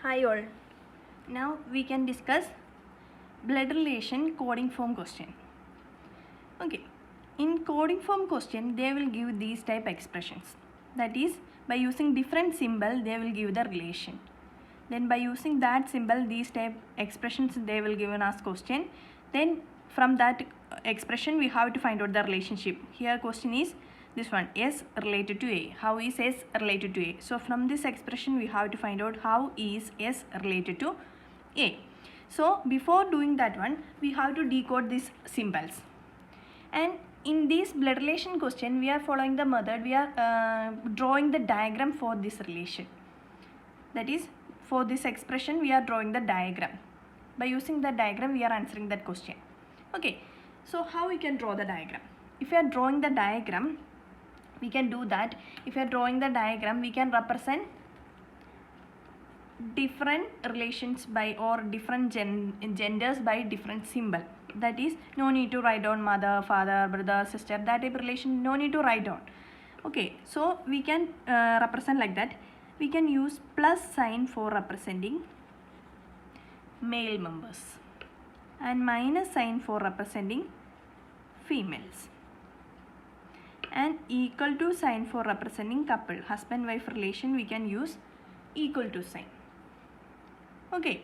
Hi all. Now we can discuss blood relation coding form question. Okay. In coding form question, they will give these type expressions. That is, by using different symbol, they will give the relation. Then by using that symbol, these type expressions they will give us question. Then from that expression, we have to find out the relationship. Here question is this one, S related to A. How is S related to A? So from this expression, we have to find out how is S related to A. So before doing that one, we have to decode these symbols. And in this blood relation question, we are following the method. We are drawing the diagram for this relation. That is, for this expression, we are drawing the diagram. By using the diagram, we are answering that question. Okay, so how we can draw the diagram? If we are drawing the diagram, we can do that. If we are drawing the diagram, we can represent different relations by or different genders by different symbol. That is, no need to write down mother, father, brother, sister, that type of relation, no need to write down. Okay, so we can represent like that. We can use plus sign for representing male members and minus sign for representing females, and equal to sign for representing couple. Husband wife relation, we can use equal to sign. Okay,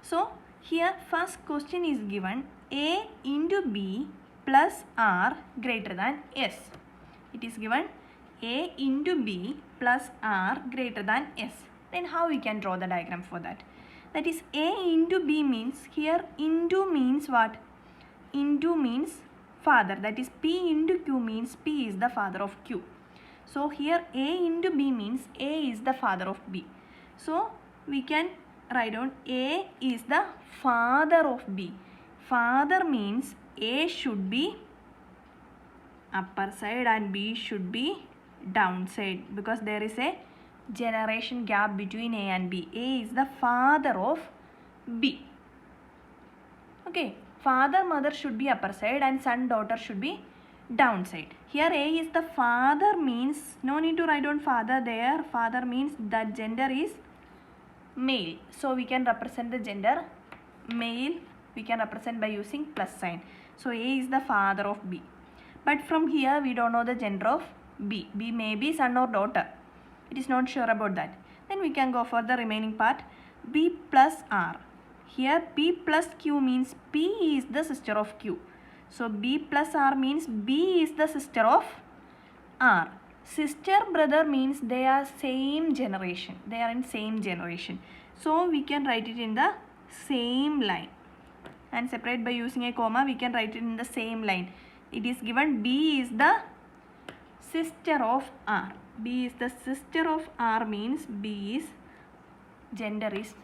so here first question is given A into B plus R greater than S. It is given A into B plus R greater than S. Then how we can draw the diagram for that? That is, A into B means, here into means what? Into means father. That is, P into Q means P is the father of Q. So here A into B means A is the father of B. So we can write down A is the father of B. Father means A should be upper side and B should be downside, because there is a generation gap between A and B. A is the father of B. Okay, father mother should be upper side and son daughter should be downside. Here A is the father means, no need to write down father there. Father means that gender is male. So we can represent the gender male. We can represent by using plus sign. So A is the father of B. But from here we don't know the gender of B. B may be son or daughter. It is not sure about that. Then we can go for the remaining part. B plus R. Here P plus Q means P is the sister of Q. So B plus R means B is the sister of R. Sister brother means they are same generation. They are in same generation. So we can write it in the same line. And separate by using a comma, we can write it in the same line. It is given B is the sister of R. B is the sister of R means B is gender is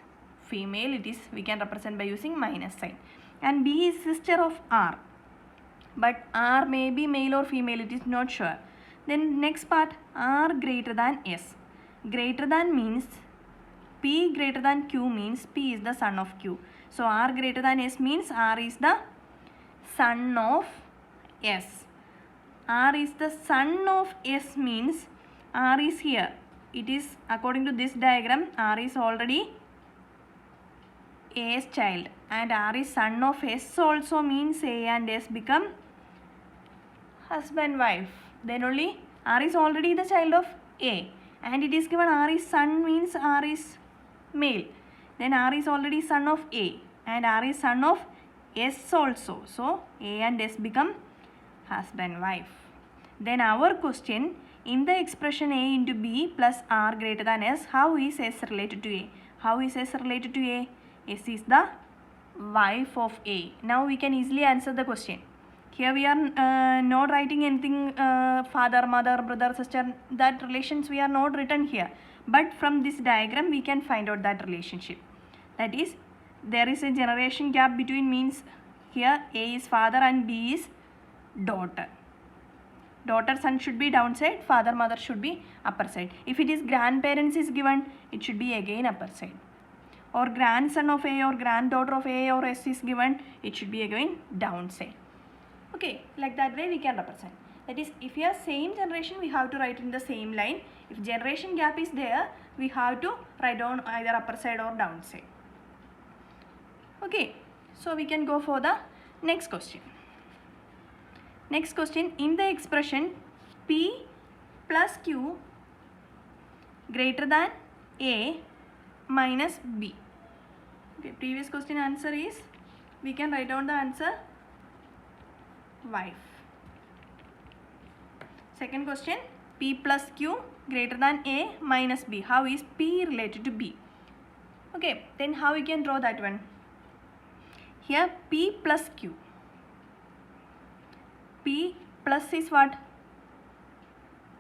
female. It is, we can represent by using minus sign. And B is sister of R. But R may be male or female, it is not sure. Then next part, R greater than S. Greater than means P greater than Q means P is the son of Q. So R greater than S means R is the son of S. R is the son of S means R is here. It is, according to this diagram, R is already A's child, and R is son of S also means A and S become husband wife. Then only R is already the child of A, and it is given R is son means R is male. Then R is already son of A and R is son of S also. So A and S become husband wife. Then our question, in the expression A into B plus R greater than S, how is S related to A? How is S related to A? S is the wife of A. Now we can easily answer the question. Here we are not writing anything father, mother, brother, sister, that relations we are not written here. But from this diagram we can find out that relationship. That is, there is a generation gap between means here A is father and B is daughter. Daughter son should be downside, father mother should be upper side. If it is grandparents is given, it should be again upper side. Or grandson of A or granddaughter of A or S is given, it should be again downside. Okay, like that way we can represent. That is, if we are same generation, we have to write in the same line. If generation gap is there, we have to write down either upper side or down side. Okay, so we can go for the next question. Next question, in the expression P plus Q greater than A minus B. Okay, previous question answer is, we can write down the answer wife. Second question, P plus Q greater than A minus B. How is P related to B? Okay, then how we can draw that one? Here P plus Q. P plus is what?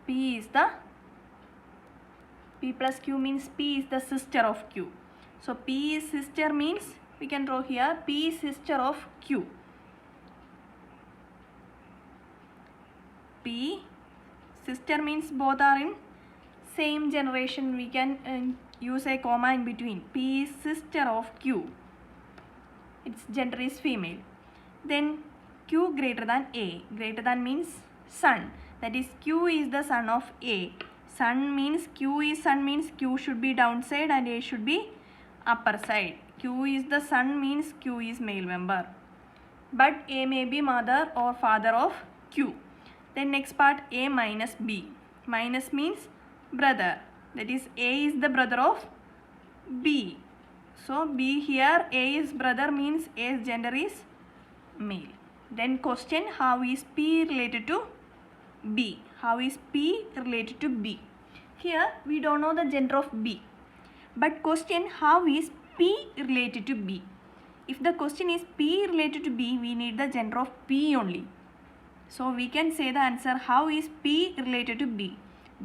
P plus Q means P is the sister of Q. So P is sister means we can draw here P is sister of Q. P sister means both are in same generation. We can use a comma in between. P is sister of Q. Its gender is female. Then Q greater than A. Greater than means son. That is, Q is the son of A. Son means Q is son means Q should be downside and A should be upper side. Q is the son means Q is male member. But A may be mother or father of Q. Then next part, A minus B. Minus means brother. That is, A is the brother of B. So B here, A is brother means A's gender is male. Then question, how is P related to B? How is P related to B? Here we don't know the gender of B. But question, how is P related to B? If the question is P related to B, we need the gender of P only. So we can say the answer, how is P related to B?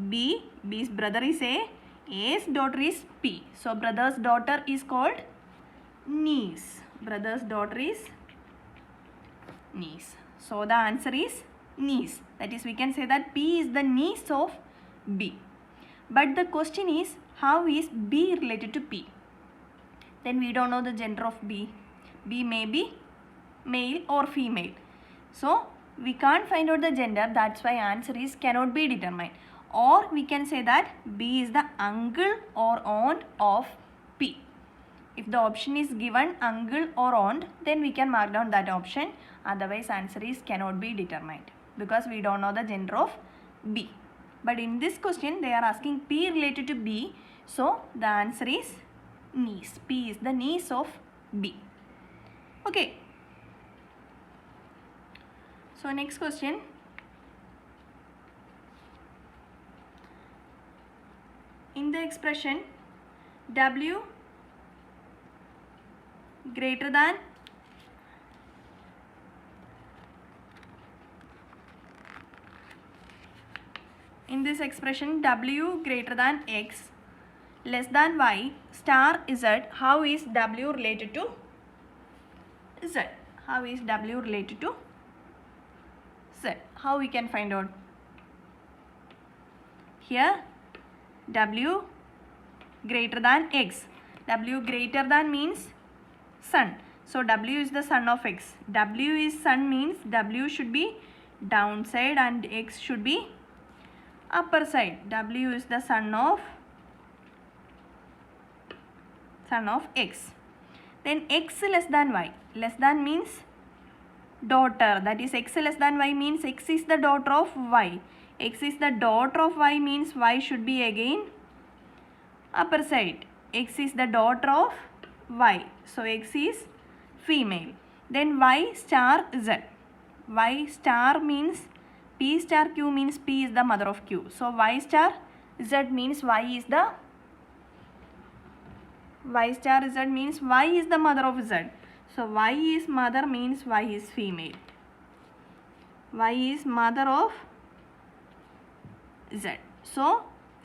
B's brother is A, A's daughter is P. So brother's daughter is called niece. Brother's daughter is niece. So the answer is niece. That is, we can say that P is the niece of B. But the question is, how is B related to P? Then we don't know the gender of B. B may be male or female. So we can't find out the gender. That's why answer is cannot be determined. Or we can say that B is the uncle or aunt of P. If the option is given uncle or aunt, then we can mark down that option. Otherwise answer is cannot be determined because we don't know the gender of B. But in this question they are asking P related to B. So the answer is niece. P is the niece of B. Okay. So next question. In the expression W greater than in this expression W greater than X less than Y star Z, how is W related to Z? How is W related to Z? How we can find out? Here W greater than X. W greater than means son. So W is the son of X. W is son means W should be downside and X should be upper side. W is the son of X. Then X less than Y. Less than means daughter. That is, X less than Y means X is the daughter of Y. X is the daughter of Y means Y should be again upper side. X is the daughter of Y. So X is female. Then Y star Z. Y star means P star Q means P is the mother of Q. So Y star Z means Y is the mother of Z. So Y is mother means Y is female. Y is mother of Z. So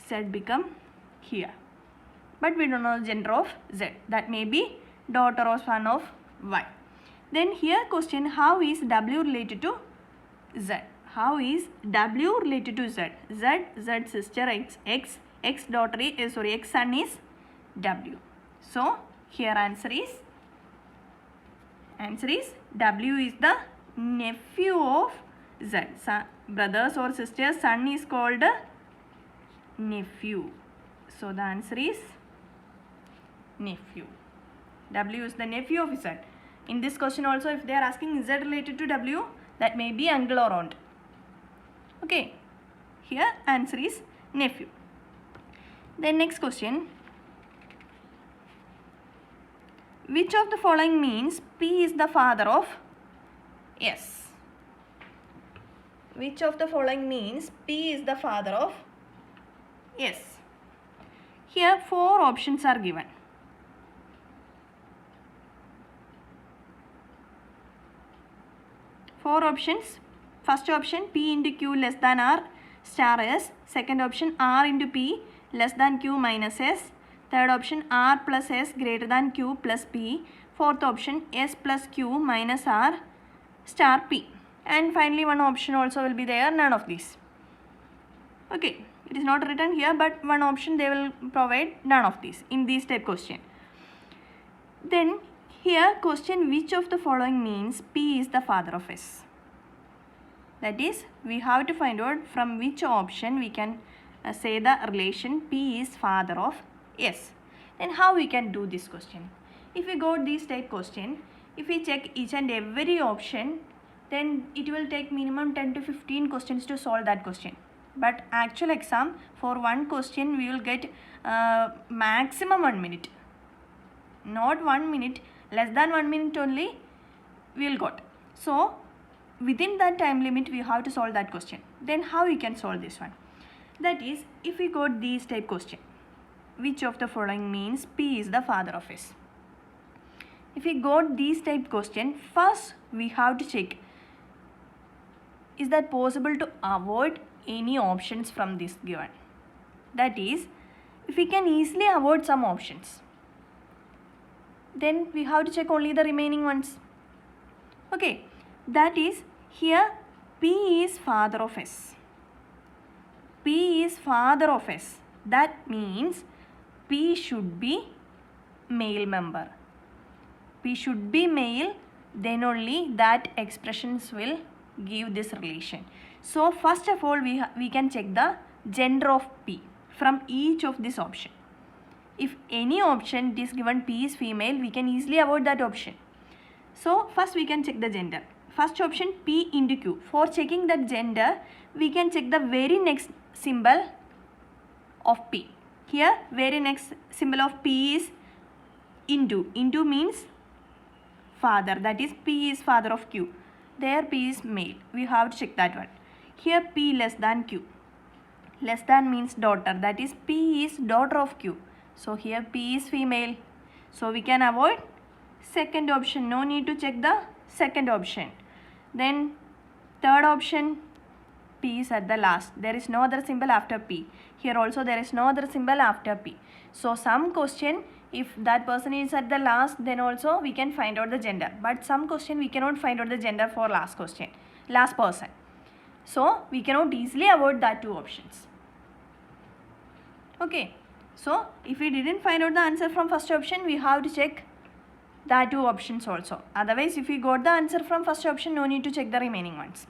Z become here. But we don't know the gender of Z. That may be daughter or son of Y. Then here question, how is W related to Z? How is W related to Z? Z sister X daughter is, X son is W. So here answer is W is the nephew of Z. Brothers or sisters, son is called nephew. So the answer is nephew. W is the nephew of Z. In this question also, if they are asking Z related to W, that may be uncle or aunt. Okay. Here answer is nephew. Then next question. Which of the following means P is the father of S? Which of the following means P is the father of S? Here 4 options are given. Four options. First option, P into Q less than R star S. Second option, R into P less than Q minus S. Third option, R plus S greater than Q plus P. Fourth option, S plus Q minus R star P. And finally one option also will be there, none of these. Okay, it is not written here, but one option they will provide, none of these in this type question. Then here question, which of the following means P is the father of S? That is, we have to find out from which option we can say the relation P is father of S. Then how we can do this question? If we go this type question, if we check each and every option, then it will take minimum 10 to 15 questions to solve that question. But actual exam, for one question we will get maximum 1 minute. Not 1 minute, less than 1 minute only we will got. So within that time limit we have to solve that question. Then how we can solve this one? That is, if we got this type question, which of the following means P is the father of S? If we got this type question, first we have to check, is that possible to avoid any options from this given? That is, if we can easily avoid some options, then we have to check only the remaining ones. Okay, that is, here P is father of S. P is father of S. That means P should be male member. P should be male, then only that expressions will give this relation. So first of all we can check the gender of P from each of this option. If any option is given P is female, we can easily avoid that option. So first we can check the gender. First option, P into Q. For checking that gender, we can check the very next symbol of P. Here very next symbol of P is into. Into means father, that is P is father of Q. There P is male. We have to check that one. Here P less than Q. Less than means daughter, that is P is daughter of Q. So here P is female. So we can avoid second option. No need to check the second option. Then third option, P is at the last. There is no other symbol after P. Here also there is no other symbol after P. So some question, if that person is at the last, then also we can find out the gender. But some question we cannot find out the gender for last question, last person. So we cannot easily avoid that two options. Okay. So if we didn't find out the answer from first option, we have to check that two options also. Otherwise, if we got the answer from first option, no need to check the remaining ones.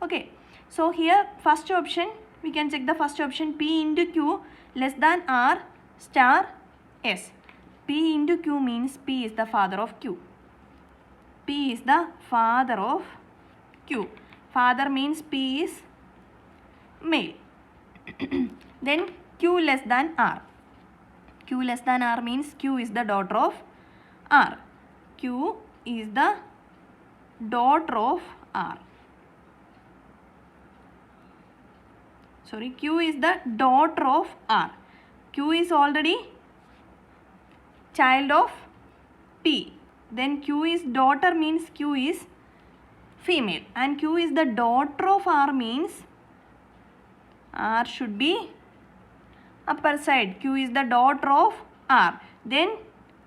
Okay. So here first option, we can check the first option, P into Q less than R star S. P into Q means P is the father of Q. P is the father of Q. Father means P is male. Then Q less than R. Q less than R means Q is the daughter of R. Q is the daughter of R. Sorry, Q is the daughter of R. Q is already child of P. Then Q is daughter means Q is female. And Q is the daughter of R means R should be upper side. Q is the daughter of R. Then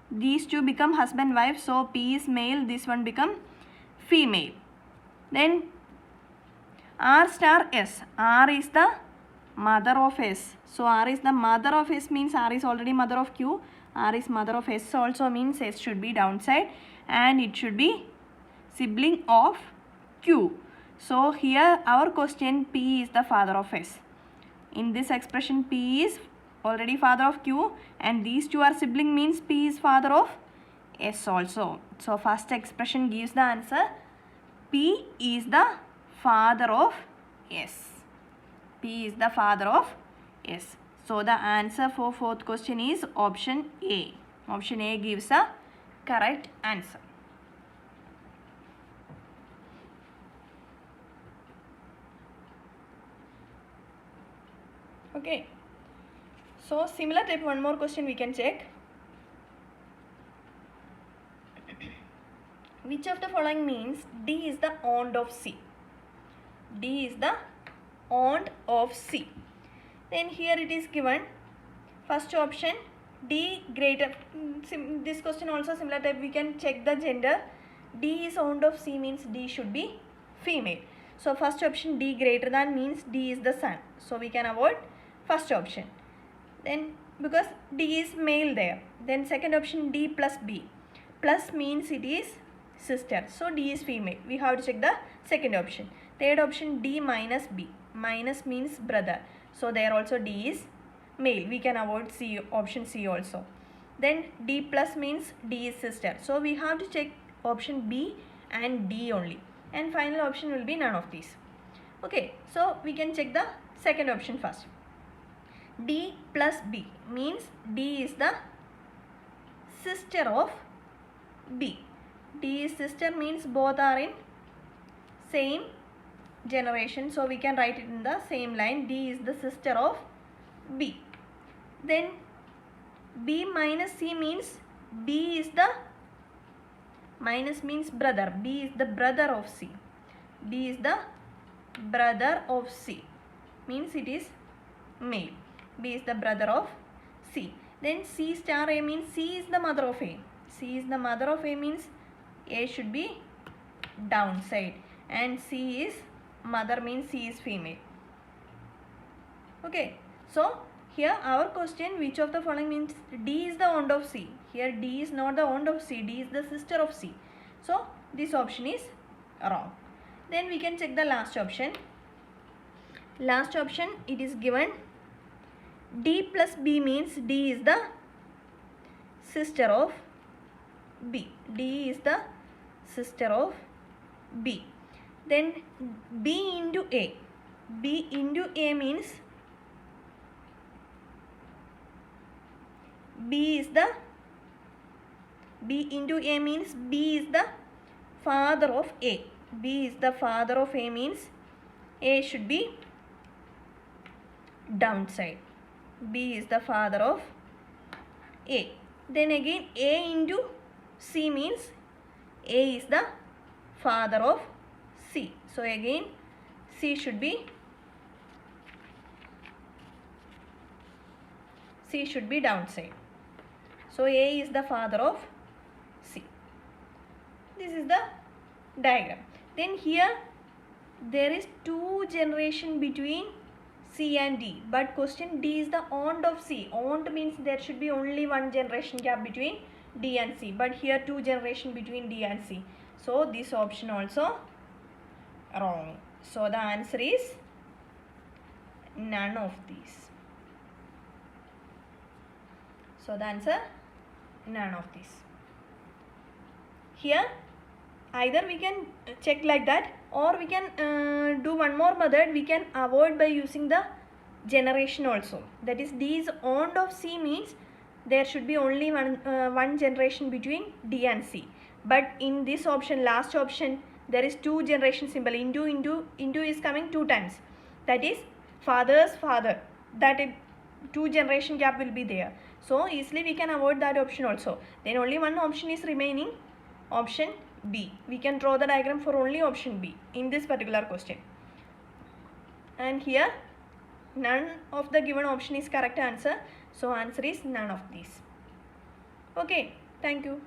these two become husband wife. So P is male, this one become female. Then R star S. R is the mother of S. So R is the mother of S means R is already mother of Q. R is mother of S also means S should be downside and it should be sibling of Q. So here our question, P is the father of S. In this expression, P is already father of Q, and these two are sibling, means P is father of S also. So first expression gives the answer, P is the father of S. P is the father of S. So the answer for fourth question is option A. Option A gives a correct answer. Okay. So similar type, one more question we can check. Which of the following means D is the aunt of C? D is the aunt of C. Then here it is given, first option, D greater, this question also similar type, we can check the gender. D is aunt of C means D should be female. So first option, D greater than, means D is the son. So we can avoid first option. Then because D is male there. Then second option, D plus B. Plus means it is sister. So D is female. We have to check the second option. Third option, D minus B. Minus means brother. So there also D is male. We can avoid C, option C also. Then D plus means D is sister. So we have to check option B and D only. And final option will be none of these. Okay, so we can check the second option first. D plus B means D is the sister of B. D is sister means both are in same generation. So we can write it in the same line. D is the sister of B. Then B minus C means B is the, minus means brother. B is the brother of C. B is the brother of C. Means it is male. B is the brother of C. Then C star A means C is the mother of A. C is the mother of A means A should be downside. And C is mother means C is female. Okay. So here our question, which of the following means D is the aunt of C. Here D is not the aunt of C. D is the sister of C. So this option is wrong. Then we can check the last option. Last option, it is given D plus B means D is the sister of B. D is the sister of B. Then B into A. B into A means B is the, B into A means B is the father of A. B is the father of A means A should be downside. B is the father of A. Then again A into C means A is the father of C. So again C should be downside. So A is the father of C. This is the diagram. Then here there is 2 generation between C and D, but question, D is the aunt of C. Aunt means there should be only 1 generation gap between D and C, but here 2 generation between D and C. So this option also wrong. So the answer is none of these. So the answer, none of these. Here either we can check like that, or we can do one more method. We can avoid by using the generation also. That is, D is aunt of C means there should be only one generation between D and C. But in this option, last option, there is 2 generation symbol. Into is coming 2 times. That is father's father. That 2 generation gap will be there. So easily we can avoid that option also. Then only one option is remaining, option B. We can draw the diagram for only option B in this particular question. And here none of the given option is correct answer. So answer is none of these. Okay, thank you.